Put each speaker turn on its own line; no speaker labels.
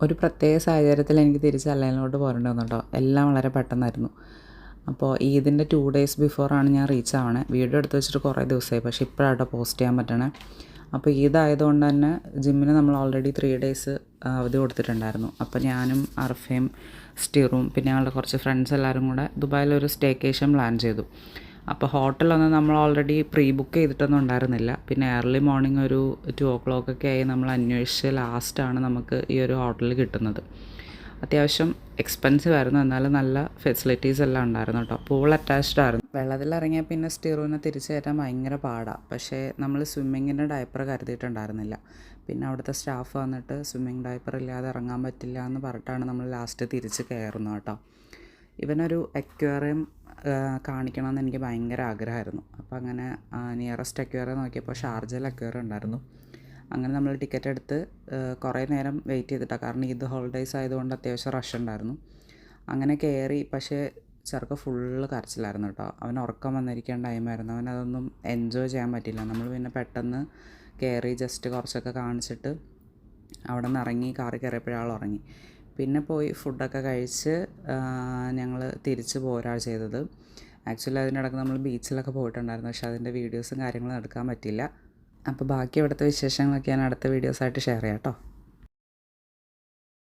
ഒരു പ്രത്യേക സാഹചര്യത്തിൽ എനിക്ക് തിരിച്ച് അല്ലൈനിലോട്ട് പോരേണ്ടി വന്നു കേട്ടോ. എല്ലാം വളരെ പെട്ടെന്നായിരുന്നു. അപ്പോൾ ഈദിൻ്റെ 2 ഡേയ്സ് ബിഫോറാണ് ഞാൻ റീച്ച് ആവണേ. വീഡിയോ എടുത്ത് വെച്ചിട്ട് കുറേ ദിവസമായി, പക്ഷേ ഇപ്പോഴാട്ടോ പോസ്റ്റ് ചെയ്യാൻ പറ്റണേ. അപ്പോൾ ഈദായതുകൊണ്ട് തന്നെ ജിമ്മിന് നമ്മൾ ഓൾറെഡി 3 ഡേയ്സ് അവധി കൊടുത്തിട്ടുണ്ടായിരുന്നു. അപ്പോൾ ഞാനും അർഫയും സ്റ്റിറും പിന്നെ ഞങ്ങളുടെ കുറച്ച് ഫ്രണ്ട്സ് എല്ലാവരും കൂടെ ദുബായിലൊരു സ്റ്റേക്കേഷൻ പ്ലാൻ ചെയ്തു. അപ്പോൾ ഹോട്ടലൊന്നും നമ്മൾ ഓൾറെഡി പ്രീ ബുക്ക് ചെയ്തിട്ടൊന്നും ഉണ്ടായിരുന്നില്ല. പിന്നെ ഏർലി മോർണിംഗ് ഒരു 2 o'clock ആയി നമ്മൾ അന്വേഷിച്ച് ലാസ്റ്റാണ് നമുക്ക് ഈ ഒരു ഹോട്ടൽ കിട്ടുന്നത്. അത്യാവശ്യം എക്സ്പെൻസീവ് ആയിരുന്നു, എന്നാലും നല്ല ഫെസിലിറ്റീസ് എല്ലാം ഉണ്ടായിരുന്നു കേട്ടോ. പൂൾ അറ്റാച്ച്ഡ് ആയിരുന്നു. വെള്ളത്തിലിറങ്ങിയാൽ പിന്നെ സ്റ്റിറുവിനെ തിരിച്ചു കയറ്റാൻ ഭയങ്കര പാടാണ്. പക്ഷേ നമ്മൾ സ്വിമ്മിങ്ങിൻ്റെ ഡയപ്പർ കരുതിയിട്ടുണ്ടായിരുന്നില്ല. പിന്നെ അവിടുത്തെ സ്റ്റാഫ് വന്നിട്ട് സ്വിമ്മിങ് ഡയപ്പർ ഇല്ലാതെ ഇറങ്ങാൻ പറ്റില്ല എന്ന് പറഞ്ഞിട്ടാണ് നമ്മൾ ലാസ്റ്റ് തിരിച്ച് കയറുന്നത് കേട്ടോ. ഇവനൊരു അക്വേറിയം കാണിക്കണമെന്ന് എനിക്ക് ഭയങ്കര ആഗ്രഹമായിരുന്നു. അപ്പോൾ അങ്ങനെ നിയറസ്റ്റ് അക്വേറിയം നോക്കിയപ്പോൾ ഷാർജയിൽ അക്വേറിയം ഉണ്ടായിരുന്നു. അങ്ങനെ നമ്മൾ ടിക്കറ്റ് എടുത്ത് കുറേ നേരം വെയിറ്റ് ചെയ്തിട്ടാണ്, കാരണം ഇത് ഹോളിഡേയ്സ് ആയതുകൊണ്ട് അത്യാവശ്യം റഷ് ഉണ്ടായിരുന്നു. അങ്ങനെ കയറി, പക്ഷേ ചെറുക്ക ഫുള്ള് കരച്ചിലായിരുന്നു കേട്ടോ. അവൻ ഉറക്കം വന്നിരിക്കാൻ ടൈമായിരുന്നു. അവനതൊന്നും എൻജോയ് ചെയ്യാൻ പറ്റില്ല. നമ്മൾ പിന്നെ പെട്ടെന്ന് കയറി ജസ്റ്റ് കുറച്ചൊക്കെ കാണിച്ചിട്ട് അവിടെ നിന്ന് ഇറങ്ങി, കാറിൽ കയറിയപ്പോഴാൾ ഉറങ്ങി. പിന്നെ പോയി ഫുഡൊക്കെ കഴിച്ച് ഞങ്ങൾ തിരിച്ച് പോരാ ചെയ്തത്. ആക്ച്വലി അതിനിടയ്ക്ക് നമ്മൾ ബീച്ചിലൊക്കെ പോയിട്ടുണ്ടായിരുന്നു, പക്ഷേ അതിൻ്റെ വീഡിയോസും കാര്യങ്ങളും എടുക്കാൻ പറ്റില്ല. അപ്പോൾ ബാക്കി ഇവിടുത്തെ വിശേഷങ്ങളൊക്കെ ഞാൻ അടുത്ത വീഡിയോസായിട്ട് ഷെയർ ചെയ്യാം കേട്ടോ.